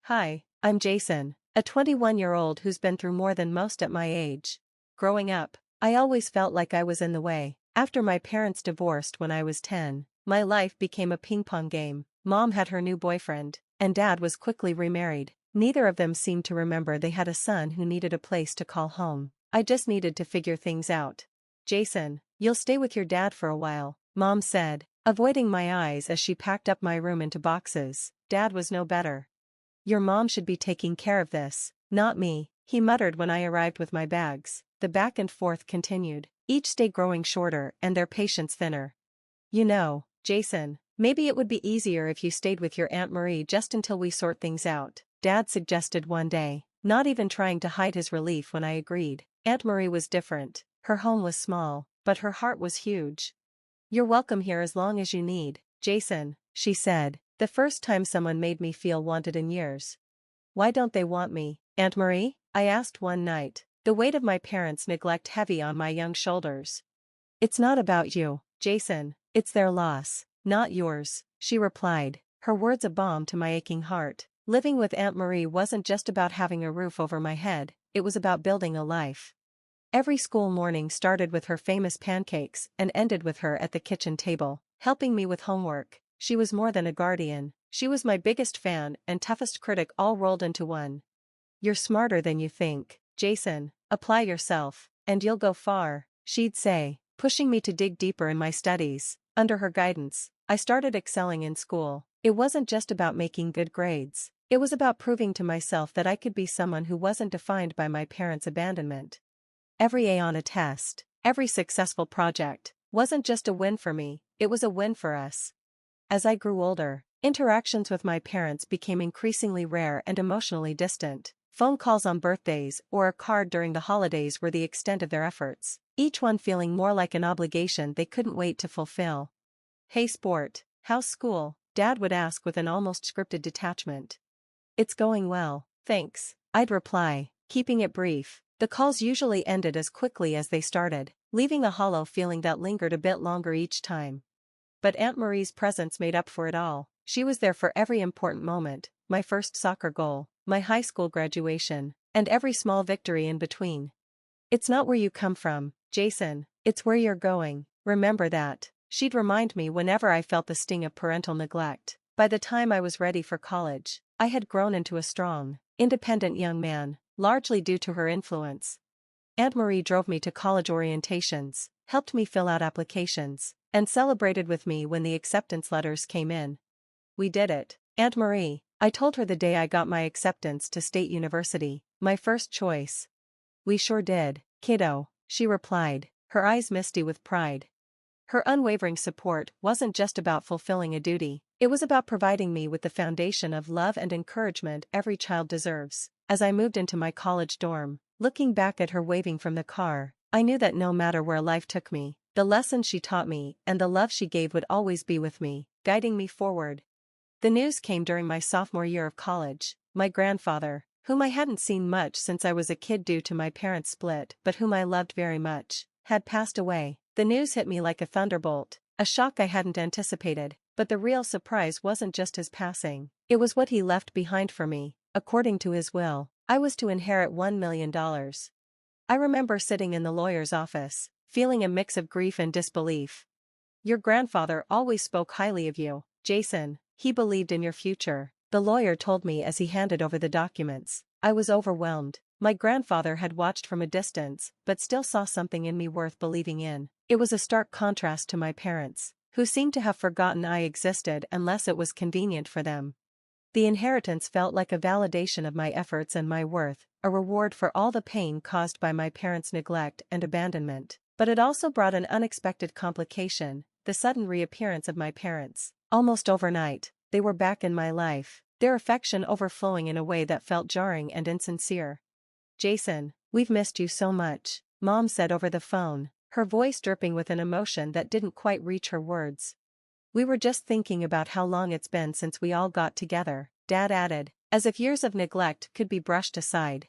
Hi, I'm Jason, a 21-year-old who's been through more than most at my age. Growing up, I always felt like I was in the way. After my parents divorced when I was 10, my life became a ping-pong game. Mom had her new boyfriend, and Dad was quickly remarried. Neither of them seemed to remember they had a son who needed a place to call home. I just needed to figure things out. Jason, you'll stay with your dad for a while, Mom said, avoiding my eyes as she packed up my room into boxes. Dad was no better. Your mom should be taking care of this, not me, he muttered when I arrived with my bags. The back and forth continued, each day growing shorter and their patience thinner. You know, Jason, maybe it would be easier if you stayed with your Aunt Marie just until we sort things out, Dad suggested one day, not even trying to hide his relief when I agreed. Aunt Marie was different. Her home was small, but her heart was huge. You're welcome here as long as you need, Jason, she said. The first time someone made me feel wanted in years. Why don't they want me, Aunt Marie? I asked one night, the weight of my parents' neglect heavy on my young shoulders. It's not about you, Jason, it's their loss, not yours, she replied, her words a balm to my aching heart. Living with Aunt Marie wasn't just about having a roof over my head, it was about building a life. Every school morning started with her famous pancakes and ended with her at the kitchen table, helping me with homework. She was more than a guardian, she was my biggest fan and toughest critic all rolled into one. You're smarter than you think, Jason, apply yourself, and you'll go far, she'd say, pushing me to dig deeper in my studies. Under her guidance, I started excelling in school. It wasn't just about making good grades, it was about proving to myself that I could be someone who wasn't defined by my parents' abandonment. Every A on a test, every successful project, wasn't just a win for me, it was a win for us. As I grew older, interactions with my parents became increasingly rare and emotionally distant. Phone calls on birthdays or a card during the holidays were the extent of their efforts, each one feeling more like an obligation they couldn't wait to fulfill. Hey sport, how's school? Dad would ask with an almost scripted detachment. It's going well, thanks, I'd reply, keeping it brief. The calls usually ended as quickly as they started, leaving a hollow feeling that lingered a bit longer each time. But Aunt Marie's presence made up for it all. She was there for every important moment, my first soccer goal, my high school graduation, and every small victory in between. It's not where you come from, Jason, it's where you're going, remember that, she'd remind me whenever I felt the sting of parental neglect. By the time I was ready for college, I had grown into a strong, independent young man, largely due to her influence. Aunt Marie drove me to college orientations, helped me fill out applications, and celebrated with me when the acceptance letters came in. We did it, Aunt Marie, I told her the day I got my acceptance to State University, my first choice. We sure did, kiddo, she replied, her eyes misty with pride. Her unwavering support wasn't just about fulfilling a duty, it was about providing me with the foundation of love and encouragement every child deserves. As I moved into my college dorm, looking back at her waving from the car, I knew that no matter where life took me, the lessons she taught me and the love she gave would always be with me, guiding me forward. The news came during my sophomore year of college. My grandfather, whom I hadn't seen much since I was a kid due to my parents' split but whom I loved very much, had passed away. The news hit me like a thunderbolt, a shock I hadn't anticipated, but the real surprise wasn't just his passing, it was what he left behind for me. According to his will, I was to inherit $1 million. I remember sitting in the lawyer's office, feeling a mix of grief and disbelief. Your grandfather always spoke highly of you, Jason, he believed in your future, the lawyer told me as he handed over the documents. I was overwhelmed. My grandfather had watched from a distance, but still saw something in me worth believing in. It was a stark contrast to my parents, who seemed to have forgotten I existed unless it was convenient for them. The inheritance felt like a validation of my efforts and my worth, a reward for all the pain caused by my parents' neglect and abandonment. But it also brought an unexpected complication, the sudden reappearance of my parents. Almost overnight, they were back in my life, their affection overflowing in a way that felt jarring and insincere. Jason, we've missed you so much, Mom said over the phone, her voice dripping with an emotion that didn't quite reach her words. We were just thinking about how long it's been since we all got together, Dad added, as if years of neglect could be brushed aside.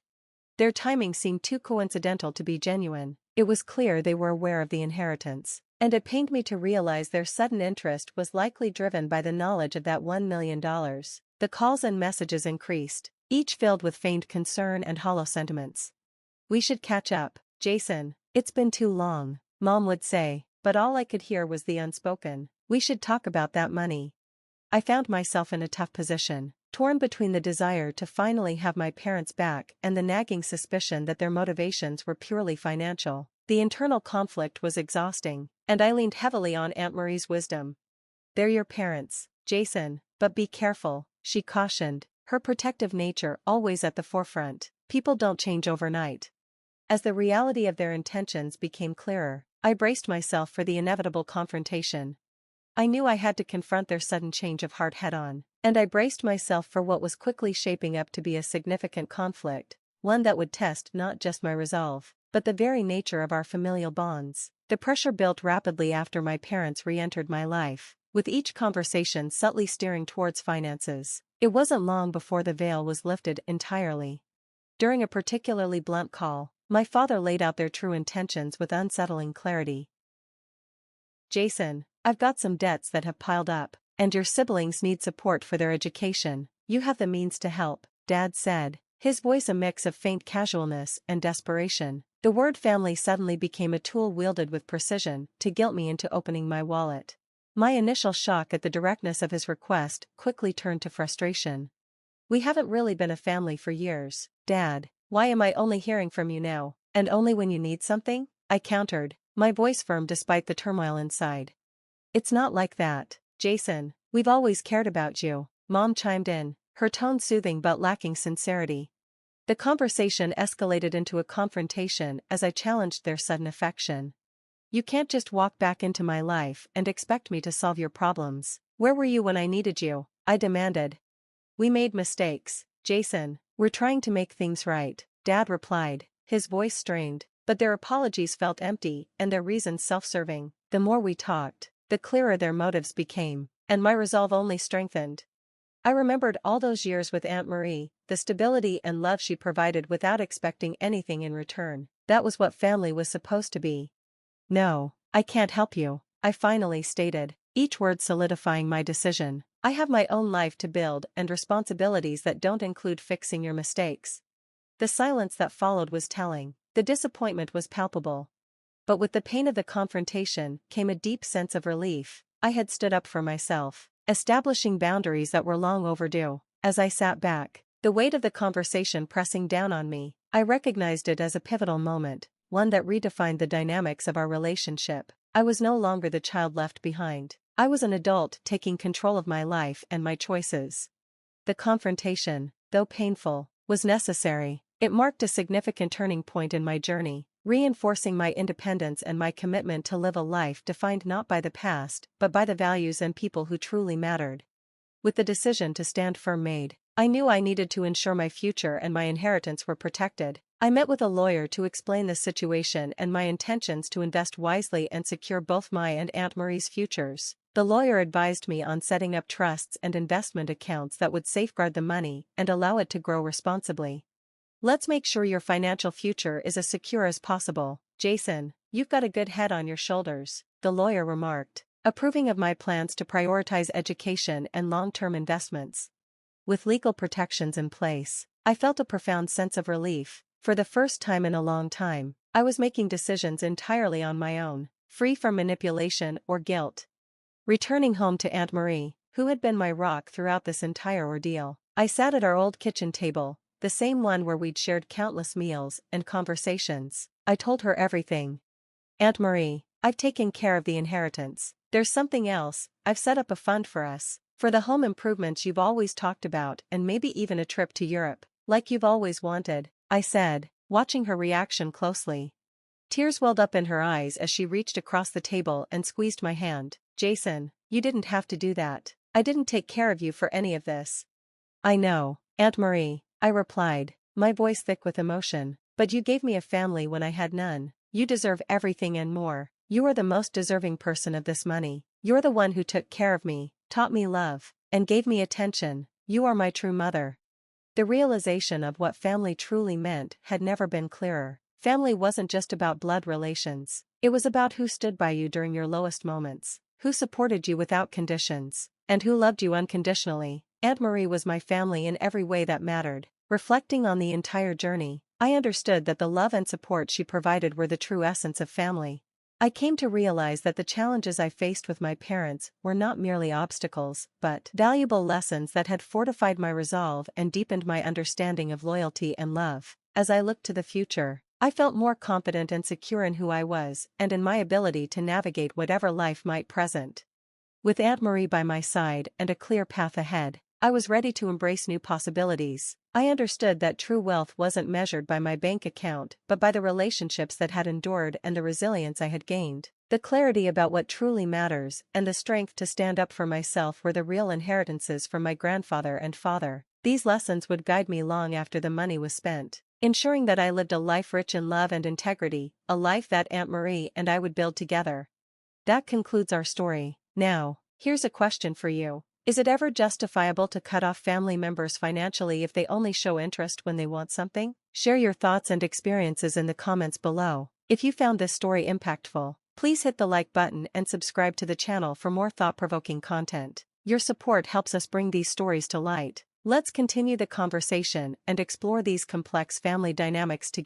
Their timing seemed too coincidental to be genuine. It was clear they were aware of the inheritance, and it pained me to realize their sudden interest was likely driven by the knowledge of that $1 million. The calls and messages increased, each filled with feigned concern and hollow sentiments. "We should catch up, Jason. It's been too long," Mom would say, but all I could hear was the unspoken, "We should talk about that money." I found myself in a tough position, torn between the desire to finally have my parents back and the nagging suspicion that their motivations were purely financial. The internal conflict was exhausting, and I leaned heavily on Aunt Marie's wisdom. "They're your parents, Jason, but be careful," she cautioned, her protective nature always at the forefront. "People don't change overnight." As the reality of their intentions became clearer, I braced myself for the inevitable confrontation. I knew I had to confront their sudden change of heart head-on, and I braced myself for what was quickly shaping up to be a significant conflict, one that would test not just my resolve, but the very nature of our familial bonds. The pressure built rapidly after my parents re-entered my life, with each conversation subtly steering towards finances. It wasn't long before the veil was lifted entirely. During a particularly blunt call, my father laid out their true intentions with unsettling clarity. "Jason, I've got some debts that have piled up, and your siblings need support for their education. You have the means to help," Dad said, his voice a mix of faint casualness and desperation. The word family suddenly became a tool wielded with precision to guilt me into opening my wallet. My initial shock at the directness of his request quickly turned to frustration. "We haven't really been a family for years, Dad. Why am I only hearing from you now, and only when you need something?" I countered, my voice firm despite the turmoil inside. "It's not like that, Jason. We've always cared about you," Mom chimed in, her tone soothing but lacking sincerity. The conversation escalated into a confrontation as I challenged their sudden affection. "You can't just walk back into my life and expect me to solve your problems. Where were you when I needed you?" I demanded. "We made mistakes, Jason. We're trying to make things right," Dad replied, his voice strained, but their apologies felt empty and their reasons self-serving. The more we talked, the clearer their motives became, and my resolve only strengthened. I remembered all those years with Aunt Marie, the stability and love she provided without expecting anything in return. That was what family was supposed to be. "No, I can't help you," I finally stated, each word solidifying my decision. "I have my own life to build and responsibilities that don't include fixing your mistakes." The silence that followed was telling. The disappointment was palpable. But with the pain of the confrontation came a deep sense of relief. I had stood up for myself, establishing boundaries that were long overdue. As I sat back, the weight of the conversation pressing down on me, I recognized it as a pivotal moment, one that redefined the dynamics of our relationship. I was no longer the child left behind. I was an adult taking control of my life and my choices. The confrontation, though painful, was necessary. It marked a significant turning point in my journey, reinforcing my independence and my commitment to live a life defined not by the past, but by the values and people who truly mattered. With the decision to stand firm made, I knew I needed to ensure my future and my inheritance were protected. I met with a lawyer to explain the situation and my intentions to invest wisely and secure both my and Aunt Marie's futures. The lawyer advised me on setting up trusts and investment accounts that would safeguard the money and allow it to grow responsibly. "Let's make sure your financial future is as secure as possible, Jason. You've got a good head on your shoulders," the lawyer remarked, approving of my plans to prioritize education and long-term investments. With legal protections in place, I felt a profound sense of relief. For the first time in a long time, I was making decisions entirely on my own, free from manipulation or guilt. Returning home to Aunt Marie, who had been my rock throughout this entire ordeal, I sat at our old kitchen table, the same one where we'd shared countless meals and conversations. I told her everything. "Aunt Marie, I've taken care of the inheritance. There's something else. I've set up a fund for us, for the home improvements you've always talked about and maybe even a trip to Europe, like you've always wanted," I said, watching her reaction closely. Tears welled up in her eyes as she reached across the table and squeezed my hand. "Jason, you didn't have to do that. I didn't take care of you for any of this." "I know, Aunt Marie," I replied, my voice thick with emotion, "but you gave me a family when I had none. You deserve everything and more. You are the most deserving person of this money. You're the one who took care of me, taught me love, and gave me attention. You are my true mother." The realization of what family truly meant had never been clearer. Family wasn't just about blood relations. It was about who stood by you during your lowest moments, who supported you without conditions, and who loved you unconditionally. Aunt Marie was my family in every way that mattered. Reflecting on the entire journey, I understood that the love and support she provided were the true essence of family. I came to realize that the challenges I faced with my parents were not merely obstacles, but valuable lessons that had fortified my resolve and deepened my understanding of loyalty and love. As I looked to the future, I felt more confident and secure in who I was and in my ability to navigate whatever life might present. With Aunt Marie by my side and a clear path ahead, I was ready to embrace new possibilities. I understood that true wealth wasn't measured by my bank account but by the relationships that had endured and the resilience I had gained. The clarity about what truly matters and the strength to stand up for myself were the real inheritances from my grandfather and father. These lessons would guide me long after the money was spent, ensuring that I lived a life rich in love and integrity, a life that Aunt Marie and I would build together. That concludes our story. Now, here's a question for you. Is it ever justifiable to cut off family members financially if they only show interest when they want something? Share your thoughts and experiences in the comments below. If you found this story impactful, please hit the like button and subscribe to the channel for more thought-provoking content. Your support helps us bring these stories to light. Let's continue the conversation and explore these complex family dynamics together.